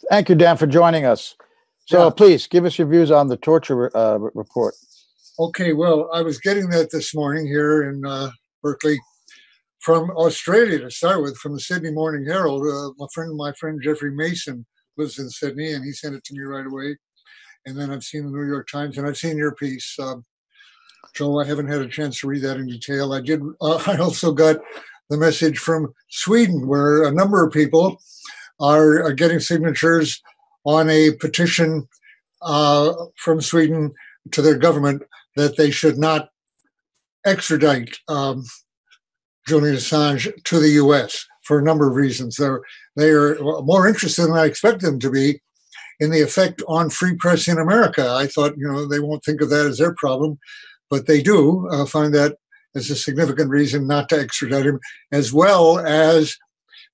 Thank you, Dan, for joining us. So please give us your views on the torture report. Okay, well, I was getting that this morning here in Berkeley from Australia to start with, from the Sydney Morning Herald. My friend Jeffrey Mason lives in Sydney, and he sent it to me right away. And then I've seen the New York Times, and I've seen your piece. Joe, I haven't had a chance to read that in detail. I also got the message from Sweden, where a number of people are getting signatures on a petition from Sweden to their government that they should not extradite Julian Assange to the U.S. for a number of reasons. They are more interested than I expect them to be in the effect on free press in America. I thought, they won't think of that as their problem, but they do find that as a significant reason not to extradite him, as well as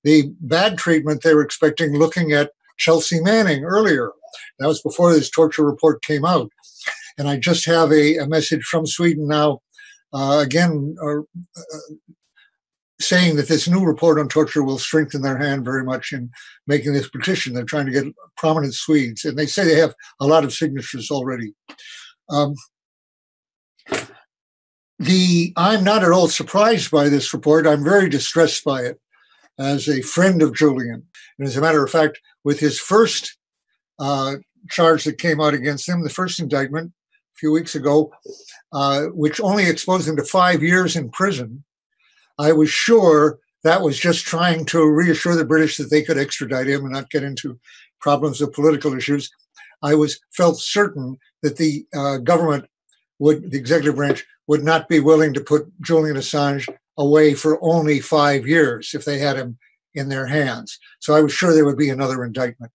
the bad treatment they were expecting looking at Chelsea Manning earlier. That was before this torture report came out. And I just have a message from Sweden now, saying that this new report on torture will strengthen their hand very much in making this petition. They're trying to get prominent Swedes, and they say they have a lot of signatures already. I'm not at all surprised by this report. I'm very distressed by it as a friend of Julian. And as a matter of fact, with his first charge that came out against him, the first indictment a few weeks ago, which only exposed him to 5 years in prison, I was sure that was just trying to reassure the British that they could extradite him and not get into problems of political issues. I felt certain that the government the executive branch would not be willing to put Julian Assange away for only 5 years if they had him in their hands. So I was sure there would be another indictment.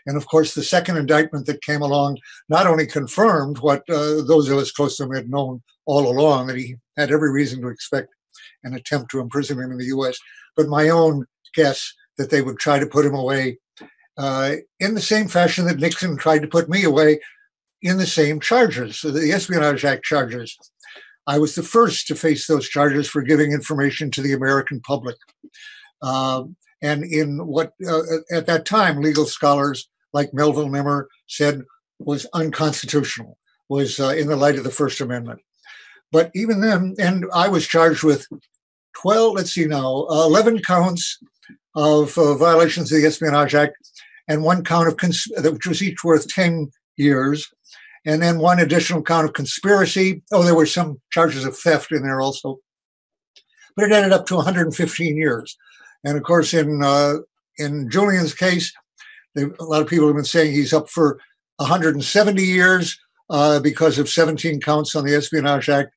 And of course, the second indictment that came along not only confirmed what those of us close to him had known all along, that he had every reason to expect an attempt to imprison him in the U.S., but my own guess that they would try to put him away in the same fashion that Nixon tried to put me away in the same charges, the Espionage Act charges. I was the first to face those charges for giving information to the American public. And in what, at that time, legal scholars like Melville Nimmer said was unconstitutional, was in the light of the First Amendment. But even then, and I was charged with 11 counts of violations of the Espionage Act, and one count of which was each worth 10 years, and then one additional count of conspiracy. Oh, there were some charges of theft in there also, but it ended up to 115 years. And of course, in Julian's case, a lot of people have been saying he's up for 170 years because of 17 counts on the Espionage Act.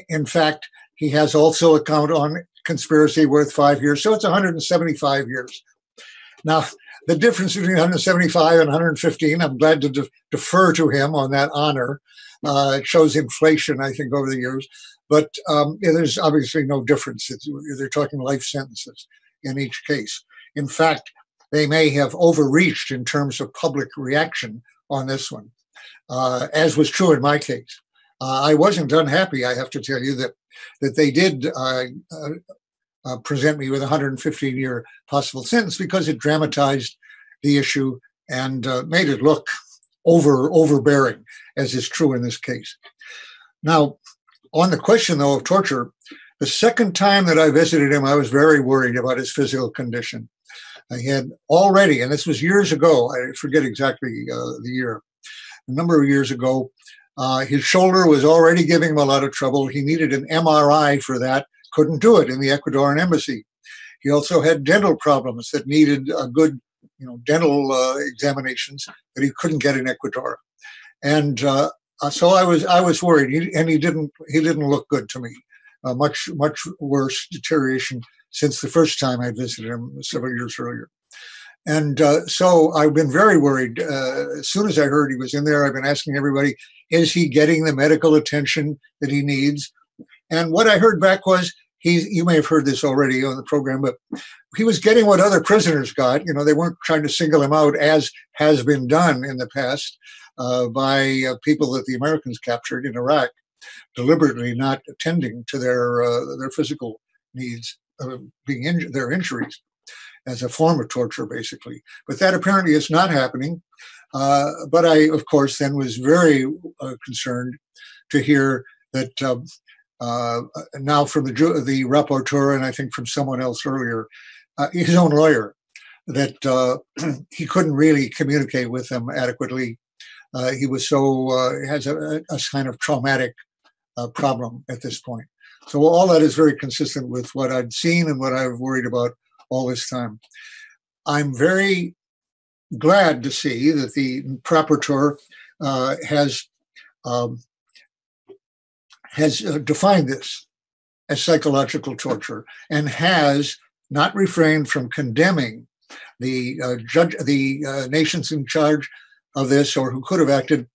In fact, he has also a count on conspiracy worth 5 years, so it's 175 years. Now, the difference between 175 and 115, I'm glad to defer to him on that honor. It shows inflation, I think, over the years. But there's obviously no difference. They're talking life sentences in each case. In fact, they may have overreached in terms of public reaction on this one, as was true in my case. I wasn't unhappy, I have to tell you, that they did present me with a 115-year possible sentence, because it dramatized the issue and made it look overbearing, as is true in this case. Now, on the question, though, of torture, the second time that I visited him, I was very worried about his physical condition. I had already, and this was years ago, I forget exactly the year, a number of years ago, his shoulder was already giving him a lot of trouble. He needed an MRI for that, couldn't do it in the Ecuadorian embassy. He also had dental problems that needed a good, dental examinations that he couldn't get in Ecuador. And so I was worried, and he didn't look good to me. Much worse deterioration since the first time I visited him several years earlier. And so I've been very worried. As soon as I heard he was in there, I've been asking everybody, is he getting the medical attention that he needs? And what I heard back was, you may have heard this already on the program, but he was getting what other prisoners got. They weren't trying to single him out, as has been done in the past by people that the Americans captured in Iraq, deliberately not attending to their physical needs, being their injuries. as a form of torture, basically. But that apparently is not happening. But I, of course, then was very concerned to hear that now from the rapporteur, and I think from someone else earlier, his own lawyer, that he couldn't really communicate with them adequately. He was has a kind of traumatic problem at this point. So all that is very consistent with what I'd seen and what I've worried about all this time. I'm very glad to see that the rapporteur has defined this as psychological torture and has not refrained from condemning the nations in charge of this or who could have acted,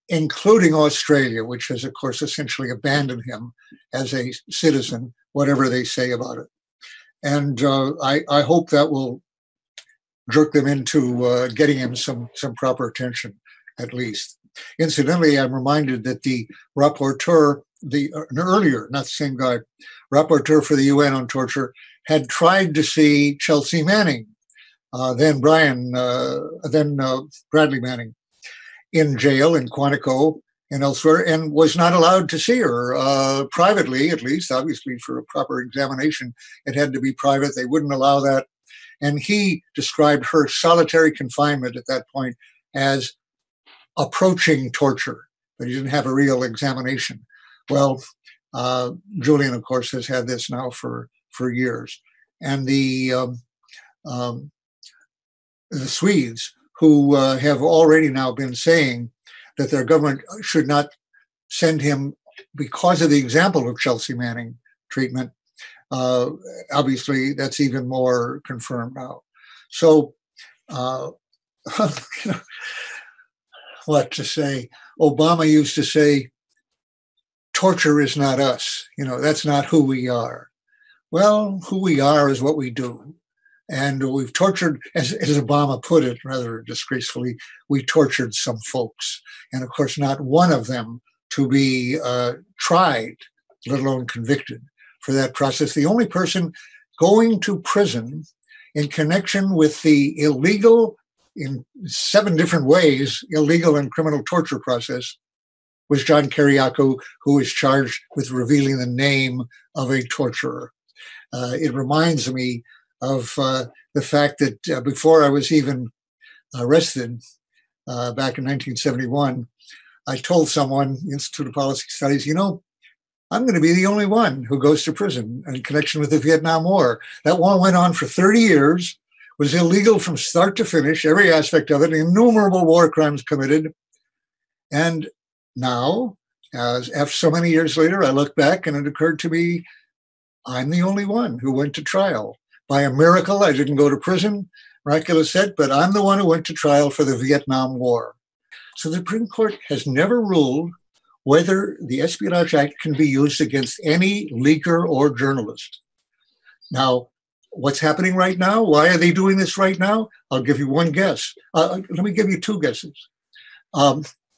including Australia, which has, of course, essentially abandoned him as a citizen, whatever they say about it. And I hope that will jerk them into getting him some proper attention, at least. Incidentally, I'm reminded that the rapporteur, earlier, not the same guy, rapporteur for the UN on torture, had tried to see Chelsea Manning, then Bradley Manning, in jail in Quantico and elsewhere, and was not allowed to see her privately, at least. Obviously, for a proper examination, it had to be private. They wouldn't allow that. And he described her solitary confinement at that point as approaching torture, but he didn't have a real examination. Well, Julian, of course, has had this now for years. And the Swedes, who have already now been saying that their government should not send him because of the example of Chelsea Manning treatment, obviously that's even more confirmed now. So, what to say? Obama used to say, torture is not us. That's not who we are. Well, who we are is what we do. And we've tortured, as Obama put it rather disgracefully, we tortured some folks. And of course, not one of them to be tried, let alone convicted for that process. The only person going to prison in connection with the illegal, in 7 different ways, illegal and criminal torture process was John Kiriakou, who was charged with revealing the name of a torturer. It reminds me of the fact that before I was even arrested back in 1971, I told someone, Institute of Policy Studies, I'm going to be the only one who goes to prison in connection with the Vietnam War. That war went on for 30 years, was illegal from start to finish, every aspect of it, innumerable war crimes committed. And now, after so many years later, I look back and it occurred to me, I'm the only one who went to trial. By a miracle, I didn't go to prison, miraculous said, but I'm the one who went to trial for the Vietnam War. So the Supreme Court has never ruled whether the Espionage Act can be used against any leaker or journalist. Now, what's happening right now? Why are they doing this right now? I'll give you one guess. Let me give you 2 guesses.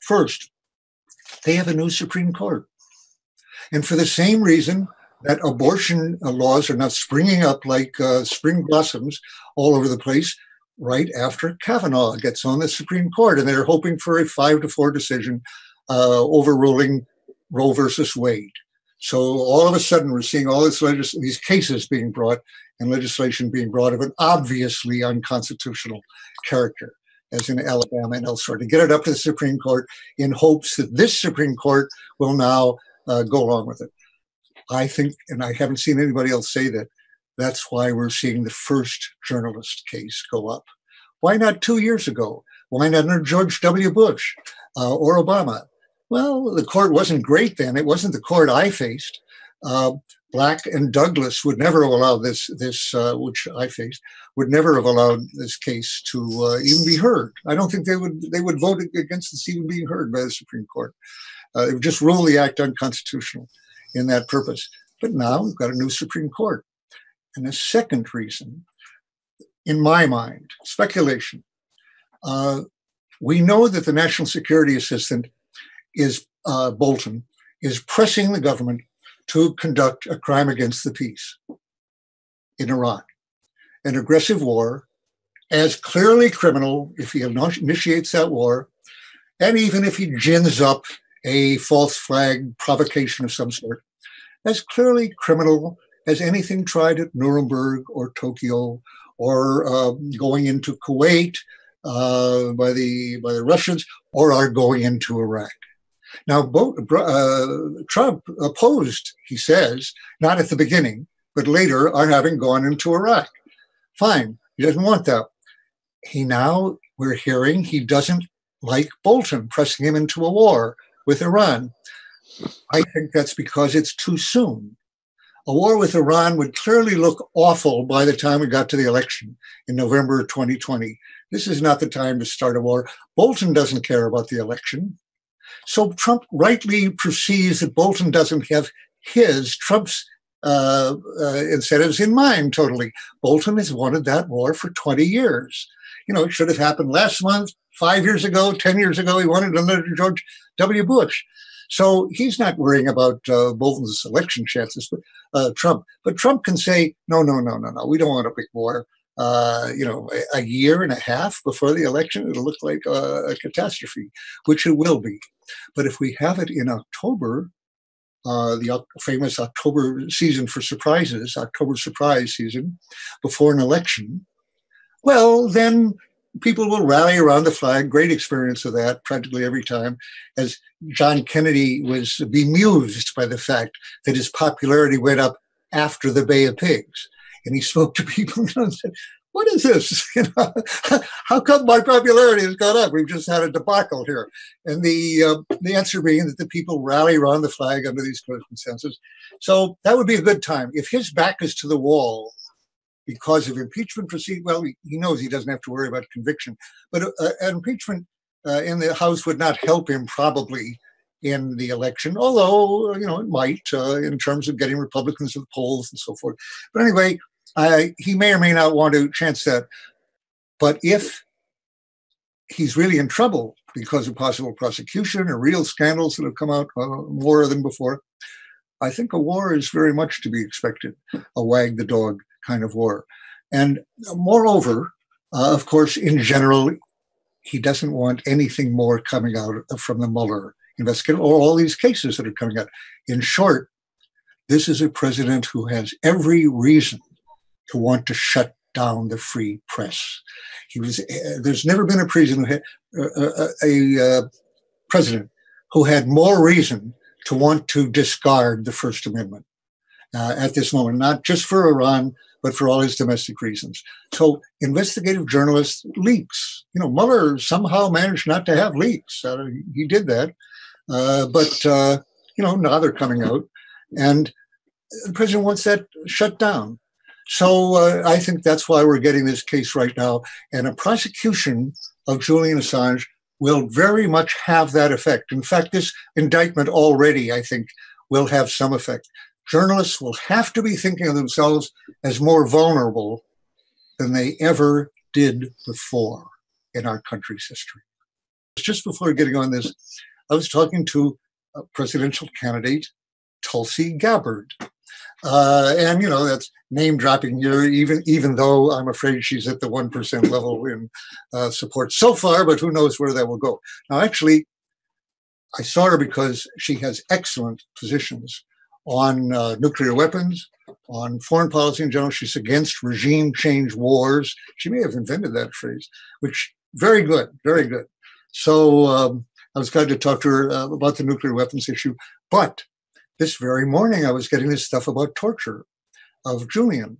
First, they have a new Supreme Court. And for the same reason that abortion laws are not springing up like spring blossoms all over the place right after Kavanaugh gets on the Supreme Court. And they're hoping for a 5-4 decision overruling Roe versus Wade. So all of a sudden, we're seeing all these cases being brought and legislation being brought of an obviously unconstitutional character, as in Alabama and elsewhere, to get it up to the Supreme Court in hopes that this Supreme Court will now go along with it. I think, and I haven't seen anybody else say that, that's why we're seeing the first journalist case go up. Why not 2 years ago? Why not under George W. Bush or Obama? Well, the court wasn't great then. It wasn't the court I faced. Black and Douglas would never have allowed this, which I faced, would never have allowed this case to even be heard. I don't think they would vote against this even being heard by the Supreme Court. They would just rule the act unconstitutional in that purpose. But now we've got a new Supreme Court. And a second reason, in my mind, speculation. We know that the National Security Assistant is Bolton is pressing the government to conduct a crime against the peace in Iran. an aggressive war as clearly criminal if he initiates that war, and even if he gins up a false flag provocation of some sort, as clearly criminal as anything tried at Nuremberg or Tokyo or going into Kuwait by the Russians, or are going into Iraq. Now, Trump opposed, he says, not at the beginning, but later, our having gone into Iraq. Fine, he doesn't want that. We're hearing he doesn't like Bolton pressing him into a war with Iran. I think that's because it's too soon. A war with Iran would clearly look awful by the time we got to the election in November 2020. This is not the time to start a war. Bolton doesn't care about the election. So Trump rightly perceives that Bolton doesn't have Trump's incentives in mind totally. Bolton has wanted that war for 20 years. It should have happened last month, 5 years ago, 10 years ago. He wanted it under George W. Bush. So he's not worrying about Bolton's election chances, but Trump. But Trump can say, no, we don't want a big war. A year and a half before the election, it'll look like a catastrophe, which it will be. But if we have it in October, the famous October season for surprises, October surprise season, before an election, well, then people will rally around the flag. Great experience of that practically every time, as John Kennedy was bemused by the fact that his popularity went up after the Bay of Pigs. And he spoke to people and said, what is this? How come my popularity has gone up? We've just had a debacle here. And the answer being that the people rally around the flag under these circumstances. So that would be a good time. If his back is to the wall because of impeachment proceedings, well, he knows he doesn't have to worry about conviction. But an impeachment in the House would not help him probably in the election, although, it might in terms of getting Republicans to the polls and so forth. But anyway, he may or may not want to chance that. But if he's really in trouble because of possible prosecution or real scandals that have come out more than before, I think a war is very much to be expected, a wag the dog kind of war. And moreover, of course, in general, he doesn't want anything more coming out from the Mueller investigation or all these cases that are coming out. In short, this is a president who has every reason to want to shut down the free press. There's never been a president who had more reason to want to discard the First Amendment at this moment, not just for Iran, but for all his domestic reasons. So investigative journalists, leaks. Mueller somehow managed not to have leaks. He did that. But now they're coming out. And the president wants that shut down. So I think that's why we're getting this case right now. And a prosecution of Julian Assange will very much have that effect. In fact, this indictment already, I think, will have some effect. Journalists will have to be thinking of themselves as more vulnerable than they ever did before in our country's history. Just before getting on this, I was talking to a presidential candidate, Tulsi Gabbard. And, that's name dropping here, even though I'm afraid she's at the 1% level in support so far, but who knows where that will go. Now, actually, I saw her because she has excellent positions on nuclear weapons, on foreign policy in general. She's against regime change wars. She may have invented that phrase, which very good, very good. So I was glad to talk to her about the nuclear weapons issue. But this very morning, I was getting this stuff about torture of Julian.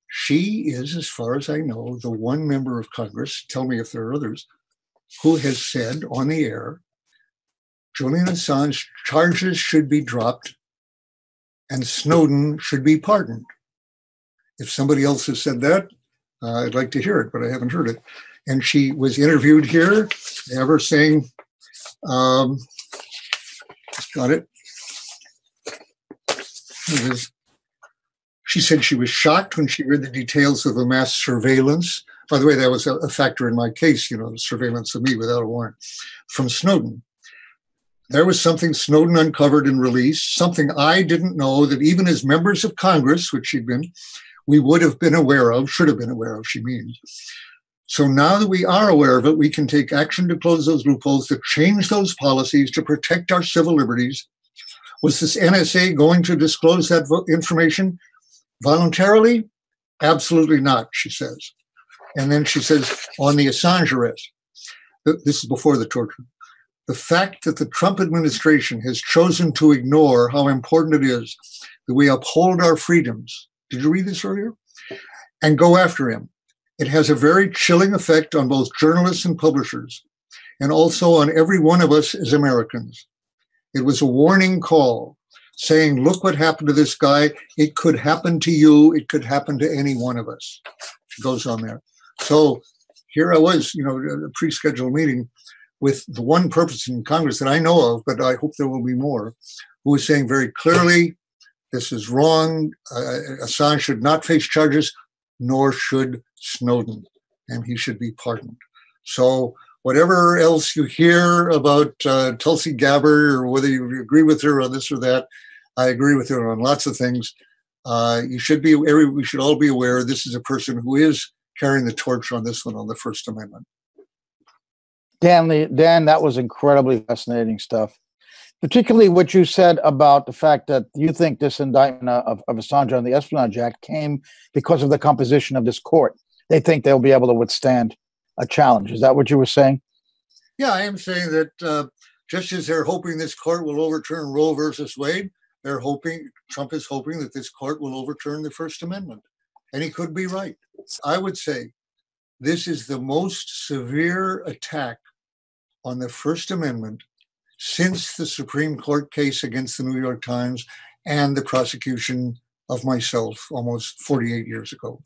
She is, as far as I know, the one member of Congress, tell me if there are others, who has said on the air, Julian Assange charges should be dropped and Snowden should be pardoned. If somebody else has said that, I'd like to hear it, but I haven't heard it. And she was interviewed here, ever saying, got it. She said she was shocked when she read the details of the mass surveillance. By the way, that was a factor in my case, the surveillance of me without a warrant from Snowden. There was something Snowden uncovered and released, something I didn't know, that even as members of Congress, which she'd been, we would have been aware of, should have been aware of, she means. So now that we are aware of it, we can take action to close those loopholes, to change those policies, to protect our civil liberties. Was this NSA going to disclose that information voluntarily? Absolutely not, she says. And then she says, on the Assange arrest, this is before the torture, the fact that the Trump administration has chosen to ignore how important it is that we uphold our freedoms, did you read this earlier? And go after him. It has a very chilling effect on both journalists and publishers, and also on every one of us as Americans. It was a warning call saying, look what happened to this guy. It could happen to you. It could happen to any one of us. She goes on there. So here I was, a pre-scheduled meeting with the one person in Congress that I know of, but I hope there will be more, who is saying very clearly, this is wrong. Assange should not face charges, nor should Snowden, and he should be pardoned. So whatever else you hear about Tulsi Gabbard, or whether you agree with her on this or that, I agree with her on lots of things. We should all be aware this is a person who is carrying the torch on this one, on the First Amendment. Dan, that was incredibly fascinating stuff. Particularly what you said about the fact that you think this indictment of Assange on the Espionage Act came because of the composition of this court. They think they'll be able to withstand a challenge. Is that what you were saying? Yeah, I am saying that just as they're hoping this court will overturn Roe versus Wade, Trump is hoping that this court will overturn the First Amendment. And he could be right. I would say this is the most severe attack on the First Amendment since the Supreme Court case against the New York Times and the prosecution of myself almost 48 years ago.